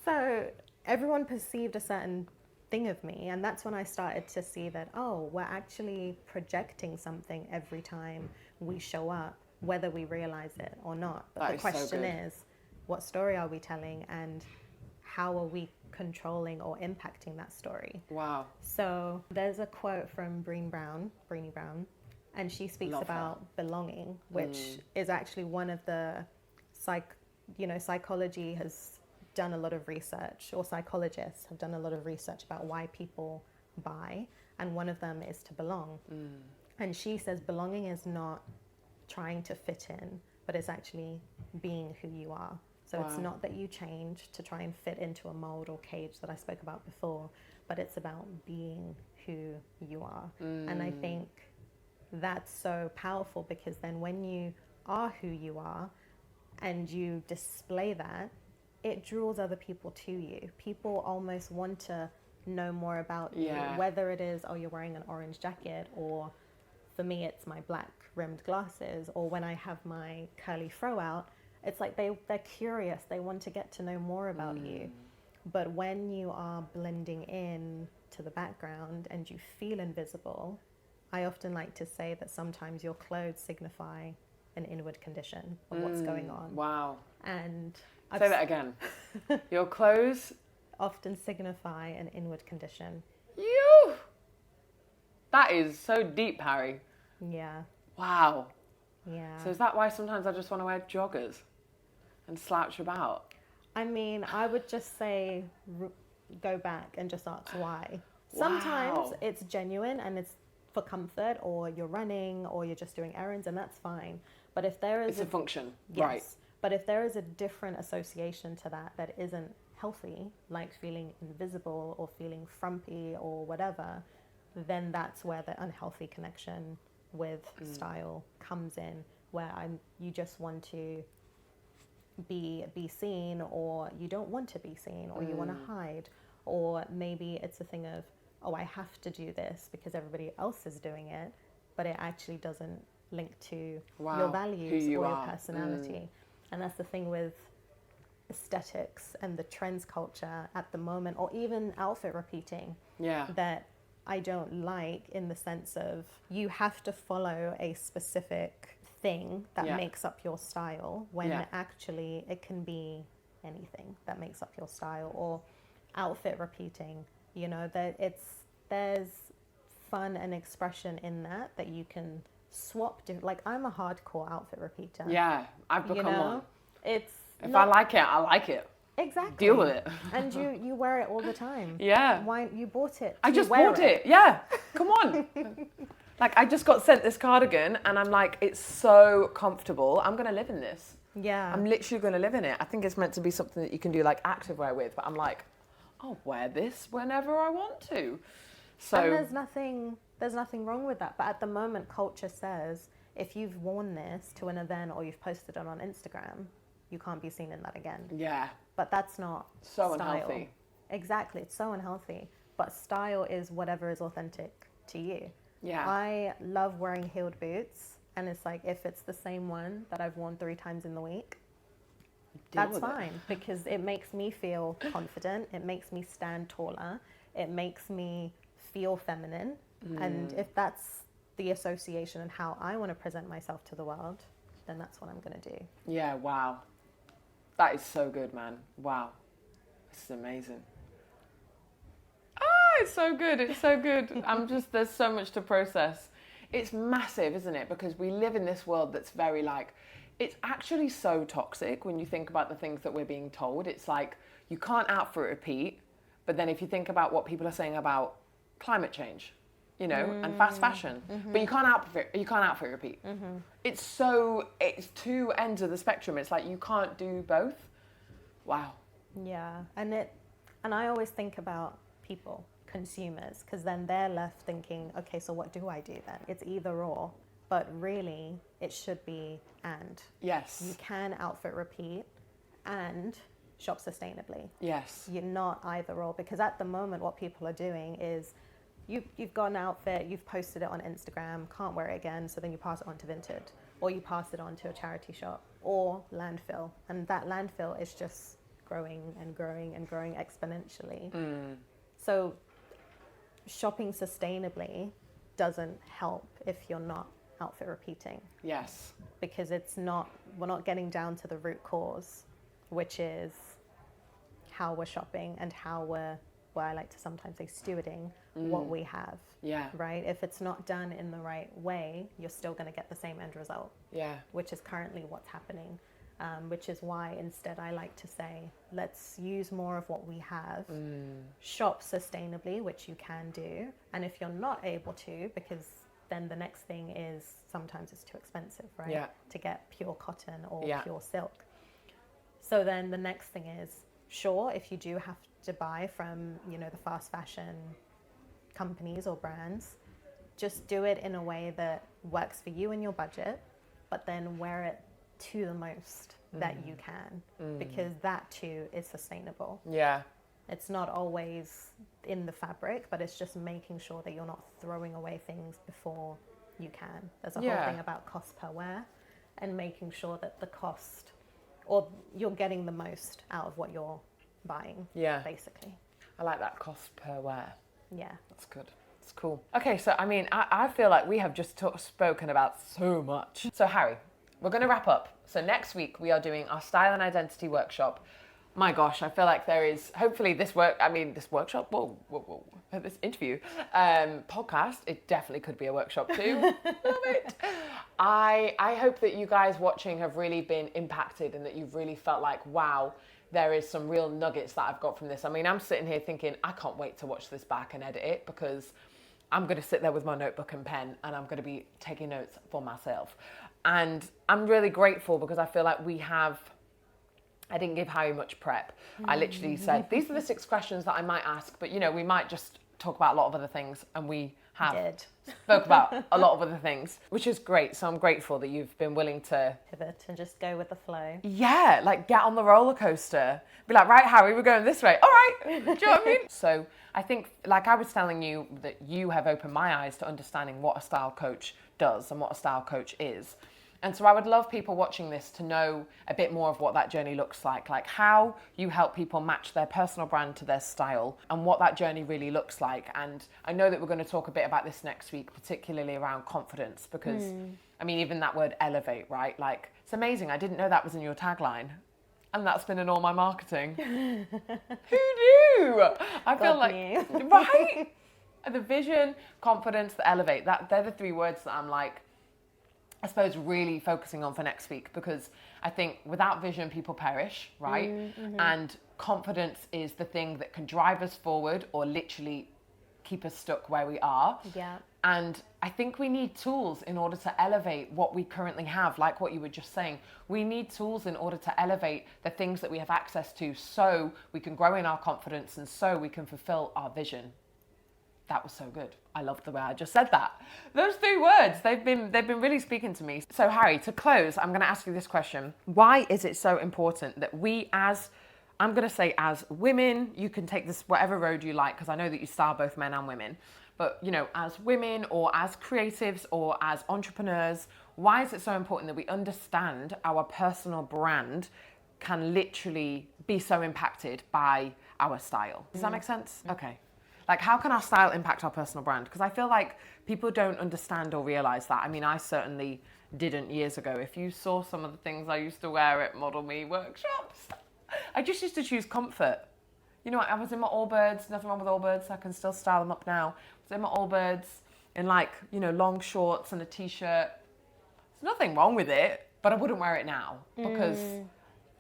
So everyone perceived a certain thing of me, and that's when I started to see that, oh, we're actually projecting something every time we show up, whether we realize it or not. But the question is, what story are we telling, and how are we controlling or impacting that story? Wow. So there's a quote from Brené Brown, and she speaks about belonging, which is actually one of the psychology has done a lot of research, or psychologists have done a lot of research about why people buy, and one of them is to belong. And she says belonging is not trying to fit in, but it's actually being who you are. So it's not that you change to try and fit into a mold or cage that I spoke about before, but it's about being who you are. And I think that's so powerful, because then when you are who you are and you display that, it draws other people to you. People almost want to know more about you, whether it is, oh, you're wearing an orange jacket, or for me, it's my black rimmed glasses, or when I have my curly fro out, it's like they're curious. They want to get to know more about you. But when you are blending in to the background and you feel invisible, I often like to say that sometimes your clothes signify an inward condition of what's going on. Wow. And say that again. Your clothes often signify an inward condition. You. That is so deep, Harry. Yeah. Wow. Yeah. So is that why sometimes I just want to wear joggers and slouch about? I mean, I would just say go back and just ask why. Sometimes it's genuine and it's for comfort, or you're running, or you're just doing errands, and that's fine. But if there is it's a function, yes, right? But if there is a different association to that isn't healthy, like feeling invisible or feeling frumpy or whatever, then that's where the unhealthy connection with style comes in, where you just want to be seen, or you don't want to be seen, or you want to hide, or maybe it's a thing of, oh, I have to do this because everybody else is doing it, but it actually doesn't link to your values or your personality. And that's the thing with aesthetics and the trends culture at the moment, or even outfit repeating, that I don't like, in the sense of you have to follow a specific thing that makes up your style, when actually it can be anything that makes up your style. Or outfit repeating, that there's fun and expression in that you can swap. Like, I'm a hardcore outfit repeater. Yeah, I've become one. It's if I like it, I like it. Exactly. Deal with it. And you wear it all the time. Yeah. Why you bought it? I just bought it. Yeah. Come on. Like, I just got sent this cardigan and I'm like, it's so comfortable. I'm going to live in this. Yeah. I'm literally going to live in it. I think it's meant to be something that you can do like activewear with, but I'm like, I'll wear this whenever I want to. So and there's nothing wrong with that. But at the moment, culture says if you've worn this to an event or you've posted it on Instagram, you can't be seen in that again. Yeah. But that's not so style. Unhealthy. Exactly. It's so unhealthy. But style is whatever is authentic to you. Yeah. I love wearing heeled boots. And it's like, if it's the same one that I've worn 3 times in the week, that's fine. Because it makes me feel confident. It makes me stand taller. It makes me feel feminine. And if that's the association and how I want to present myself to the world, then that's what I'm going to do. Yeah, wow. That is so good, man. Wow. This is amazing. Oh, it's so good. It's so good. There's so much to process. It's massive, isn't it? Because we live in this world that's very like, it's actually so toxic when you think about the things that we're being told. It's like, you can't outfit repeat. But then if you think about what people are saying about climate change, you know, and fast fashion. But you can't outfit repeat. It's two ends of the spectrum. It's like you can't do both. Wow. Yeah, and I always think about people, consumers, because then they're left thinking, okay, so what do I do then? It's either or, but really it should be and. Yes. You can outfit repeat and shop sustainably. Yes. You're not either or, because at the moment what people are doing is you've got an outfit, you've posted it on Instagram, can't wear it again, so then you pass it on to Vinted, or you pass it on to a charity shop or landfill, and that landfill is just growing and growing and growing exponentially. So shopping sustainably doesn't help if you're not outfit repeating. Yes. Because we're not getting down to the root cause, which is how we're shopping and how we're, well, I like to sometimes say stewarding what we have. Yeah. Right? If it's not done in the right way, you're still going to get the same end result. Yeah. Which is currently what's happening. Which is why instead I like to say, let's use more of what we have, shop sustainably, which you can do. And if you're not able to, because then the next thing is sometimes it's too expensive, right? Yeah. To get pure cotton or Yeah. pure silk. So then the next thing is, sure, if you do have to buy from, you know, the fast fashion companies or brands, just do it in a way that works for you and your budget, but then wear it to the most that you can, because that too is sustainable. Yeah. It's not always in the fabric, but it's just making sure that you're not throwing away things before you can. There's a whole thing about cost per wear and making sure that the cost, or you're getting the most out of what you're buying, basically. I like that, cost per wear. Yeah. That's good. It's cool. Okay, so I mean, I feel like we have just spoken about so much. So Harry, we're going to wrap up. So next week we are doing our style and identity workshop. My gosh, I feel like there is, hopefully this workshop, this interview, podcast, it definitely could be a workshop too. Love it. I hope that you guys watching have really been impacted and that you've really felt like, wow, there is some real nuggets that I've got from this. I mean, I'm sitting here thinking, I can't wait to watch this back and edit it, because I'm going to sit there with my notebook and pen and I'm going to be taking notes for myself. And I'm really grateful because I feel like I didn't give Harry much prep. I literally said, these are the 6 questions that I might ask, but you know, we might just talk about a lot of other things, and we have spoke about a lot of other things, which is great. So I'm grateful that you've been willing to pivot and just go with the flow. Yeah, like get on the roller coaster. Be like, right, Harry, we're going this way. All right. Do you know what I mean? So I think, like I was telling you, that you have opened my eyes to understanding what a style coach does and what a style coach is. And so I would love people watching this to know a bit more of what that journey looks like how you help people match their personal brand to their style and what that journey really looks like. And I know that we're going to talk a bit about this next week, particularly around confidence, because I mean, even that word elevate, right? Like, it's amazing. I didn't know that was in your tagline. And that's been in all my marketing. Who knew? I feel like, right? The vision, confidence, the elevate, they're the 3 words that I'm like, I suppose, really focusing on for next week, because I think without vision, people perish, right? And confidence is the thing that can drive us forward or literally keep us stuck where we are. Yeah. And I think we need tools in order to elevate what we currently have, like what you were just saying. We need tools in order to elevate the things that we have access to, so we can grow in our confidence and so we can fulfill our vision. That was so good. I love the way I just said that. Those 3 words, they've been really speaking to me. So Harry, to close, I'm going to ask you this question. Why is it so important that we as women, you can take this whatever road you like, because I know that you style both men and women, but you know, as women or as creatives or as entrepreneurs, why is it so important that we understand our personal brand can literally be so impacted by our style? Does that make sense? Okay. Like, how can our style impact our personal brand? Because I feel like people don't understand or realize that. I mean, I certainly didn't years ago. If you saw some of the things I used to wear at modelme workshops, I just used to choose comfort. You know, I was in my Allbirds, nothing wrong with Allbirds, I can still style them up now. I was in my Allbirds in, like, you know, long shorts and a t-shirt. There's nothing wrong with it, but I wouldn't wear it now because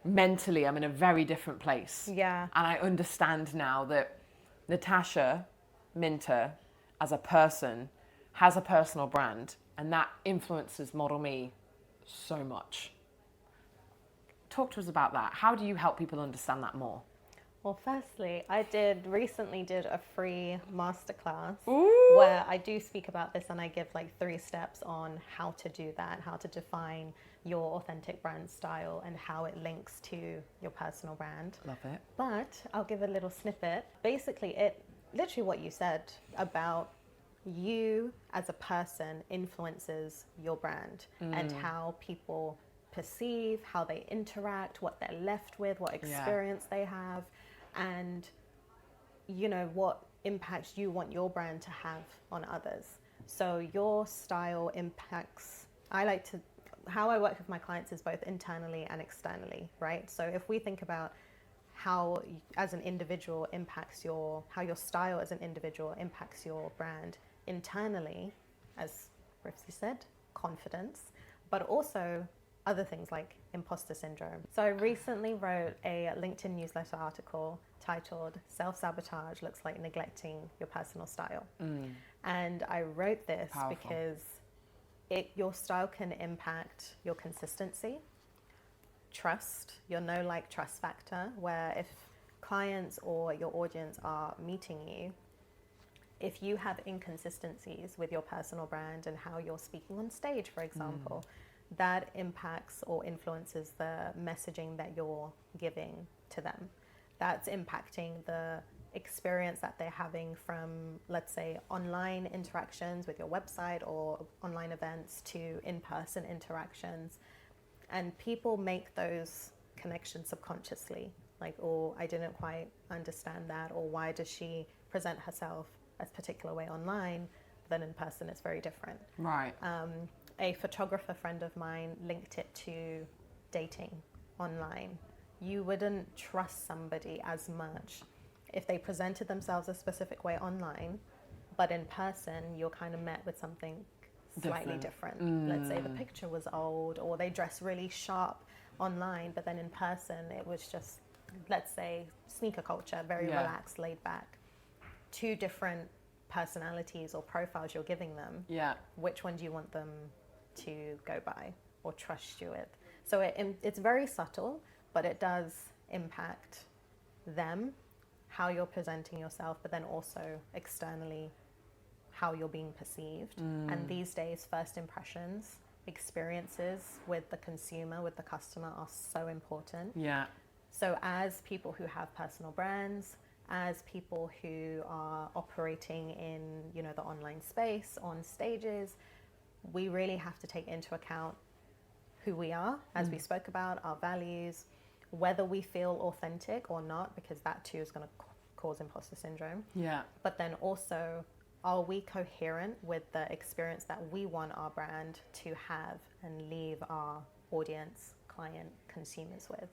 mentally I'm in a very different place. Yeah. And I understand now that Natasha Minter as a person has a personal brand, and that influences Model Me so much. Talk to us about that. How do you help people understand that more? Well, firstly, I recently did a free masterclass Ooh. where I do speak about this, and I give like 3 steps on how to do that, how to define your authentic brand style and how it links to your personal brand. Love it. But I'll give a little snippet. Basically, it literally what you said about you as a person influences your brand and how people perceive, how they interact, what they're left with, what experience they have, and you know what impacts you want your brand to have on others. So your style impacts, how I work with my clients is both internally and externally, right? So if we think about how as an individual impacts how your style as an individual impacts your brand internally, as Rifsy said, confidence, but also other things like imposter syndrome. So I recently wrote a LinkedIn newsletter article titled "Self-Sabotage Looks Like Neglecting Your Personal Style." And I wrote this because your style can impact your consistency, trust, your trust factor, where if clients or your audience are meeting you, if you have inconsistencies with your personal brand and how you're speaking on stage, for example, that impacts or influences the messaging that you're giving to them. That's impacting the experience that they're having from, let's say, online interactions with your website or online events to in-person interactions. And people make those connections subconsciously, like, oh, I didn't quite understand that, or why does she present herself a particular way online, but then in person it's very different. Right. A photographer friend of mine linked it to dating online. You wouldn't trust somebody as much if they presented themselves a specific way online, but in person you're kind of met with something slightly different. Let's say the picture was old, or they dress really sharp online, but then in person it was just, let's say, sneaker culture, very relaxed, laid back. 2 different personalities or profiles you're giving them. Yeah. Which one do you want them to go by or trust you with? So it's very subtle, but it does impact them, how you're presenting yourself, but then also externally how you're being perceived. And these days, first impressions, experiences with the consumer, with the customer are so important. Yeah. So as people who have personal brands, as people who are operating in, you know, the online space, on stages, we really have to take into account who we are, as we spoke about, our values, whether we feel authentic or not, because that too is going to cause imposter syndrome. Yeah. But then also, are we coherent with the experience that we want our brand to have and leave our audience, client, consumers with?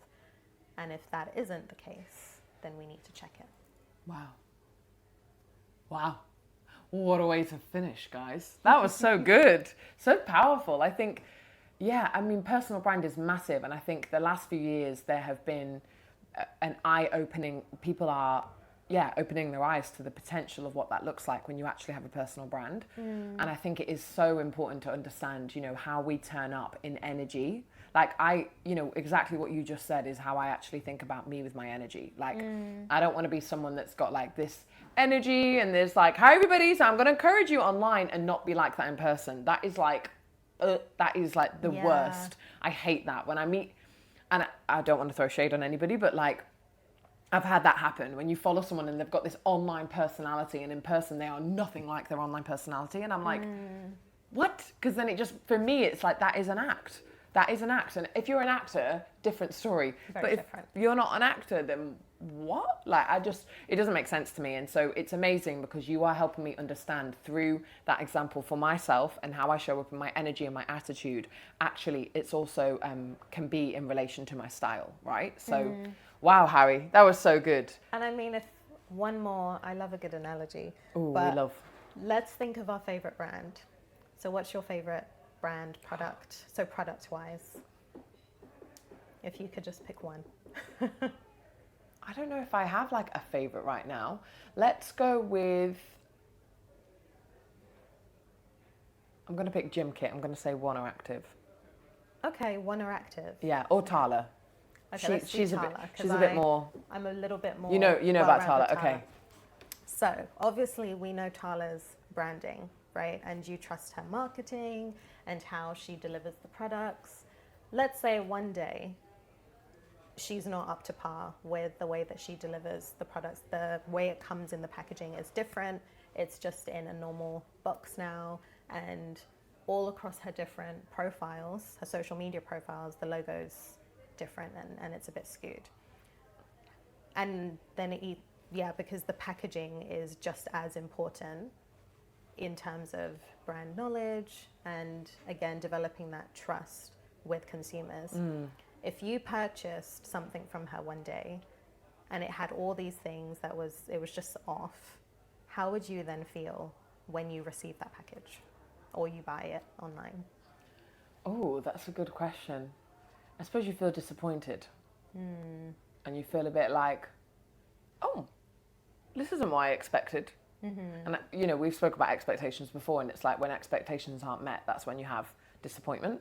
And if that isn't the case, then we need to check it. Wow. Wow. What a way to finish, guys. That was so good. So powerful. I think, yeah, I mean, personal brand is massive. And I think the last few years there have been an eye-opening. People are, opening their eyes to the potential of what that looks like when you actually have a personal brand. And I think it is so important to understand, you know, how we turn up in energy. Like exactly what you just said is how I actually think about me with my energy. Like, I don't want to be someone that's got like this energy and there's like, hi everybody, so I'm going to encourage you online, and not be like that in person. That is like the worst. I hate that when I meet, and I don't want to throw shade on anybody, but like, I've had that happen when you follow someone and they've got this online personality and in person they are nothing like their online personality. And I'm like, what? Because then it just, for me, it's like, that is an act. That is an act. And if you're an actor, different story. But if you're not an actor, then what? Like, it doesn't make sense to me. And so it's amazing because you are helping me understand through that example for myself and how I show up in my energy and my attitude. Actually, it's also can be in relation to my style, right? So, wow, Harriee, that was so good. And I mean, if one more, I love a good analogy. Oh, we love. Let's think of our favorite brand. So what's your favorite brand, product? So product-wise, if you could just pick one. I don't know if I have like a favorite right now. Let's go with, I'm going to pick gym kit. I'm going to say One or Active. Okay, One or Active. Yeah, or Tala. Okay, let's do She's Tala, a bit more. I'm a little bit more. You know about well-rounded Tala. Okay. So obviously we know Tala's branding, right? And you trust her marketing and how she delivers the products. Let's say one day she's not up to par with the way that she delivers the products. The way it comes in the packaging is different. It's just in a normal box now, and all across her different profiles, her social media profiles, the logo's different and it's a bit skewed. And then because the packaging is just as important in terms of brand knowledge and, again, developing that trust with consumers. If you purchased something from her one day and it had all these things it was just off, how would you then feel when you receive that package or you buy it online? Oh, that's a good question. I suppose you feel disappointed. And you feel a bit like, oh, this isn't what I expected. And, we've spoken about expectations before, and it's like when expectations aren't met, that's when you have disappointment.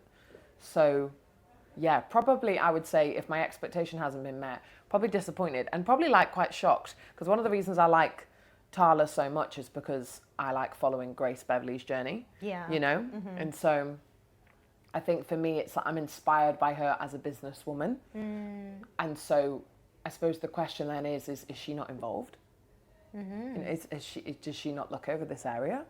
So, yeah, probably I would say if my expectation hasn't been met, probably disappointed and probably quite shocked. Because one of the reasons I like Tala so much is because I like following Grace Beverley's journey. Yeah. And so I think for me, it's like I'm inspired by her as a businesswoman. And so I suppose the question then is she not involved? Does she not look over this area?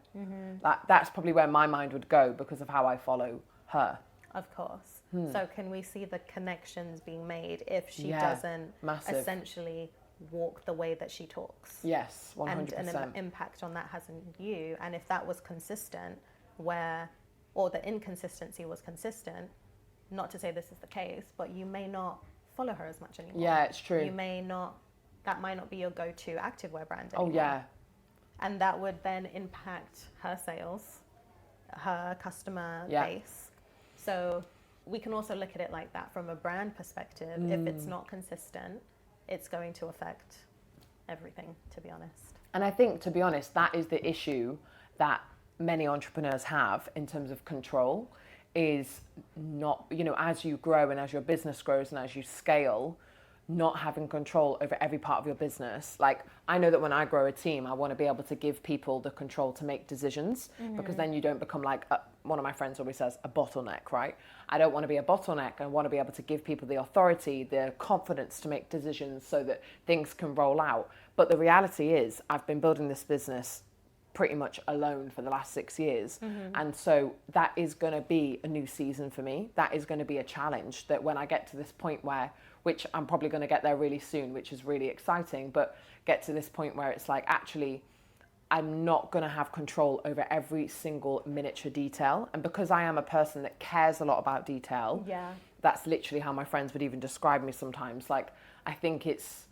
That's probably where my mind would go because of how I follow her. Of course. So can we see the connections being made if she doesn't essentially walk the way that she talks? Yes, 100%. And an impact on that has on you. And if that was consistent, or the inconsistency was consistent, not to say this is the case, but you may not follow her as much anymore. Yeah, it's true. That might not be your go-to activewear brand anymore. Oh, yeah. And that would then impact her sales, her customer base. So we can also look at it like that from a brand perspective. If it's not consistent, it's going to affect everything, to be honest. And I think, to be honest, that is the issue that many entrepreneurs have in terms of control, is not, as you grow and as your business grows and as you scale, not having control over every part of your business. I know that when I grow a team, I want to be able to give people the control to make decisions, because then you don't become one of my friends always says, a bottleneck, right? I don't want to be a bottleneck. I want to be able to give people the authority, the confidence to make decisions so that things can roll out. But the reality is I've been building this business pretty much alone for the last 6 years. And so that is going to be a new season for me. That is going to be a challenge that when I get to this point which I'm probably going to get there really soon, which is really exciting, but get to this point where it's actually, I'm not going to have control over every single miniature detail. And because I am a person that cares a lot about detail, that's literally how my friends would even describe me sometimes. I think it's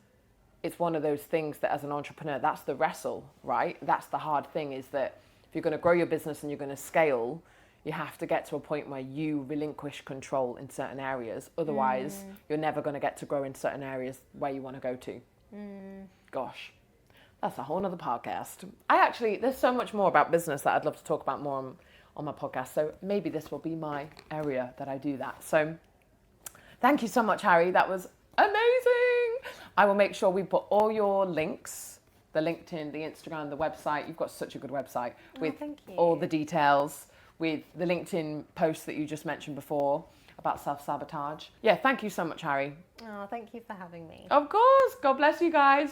one of those things that as an entrepreneur, that's the wrestle, right? That's the hard thing, is that if you're going to grow your business and you're going to scale, you have to get to a point where you relinquish control in certain areas. Otherwise, you're never going to get to grow in certain areas where you want to go to. Gosh, that's a whole nother podcast. There's so much more about business that I'd love to talk about more on my podcast. So maybe this will be my area that I do that. So thank you so much, Harriee. That was amazing. I will make sure we put all your links, the LinkedIn, the Instagram, the website. You've got such a good website with all the details, with the LinkedIn posts that you just mentioned before about self-sabotage. Yeah, thank you so much, Harriee. Oh, thank you for having me. Of course. God bless you guys.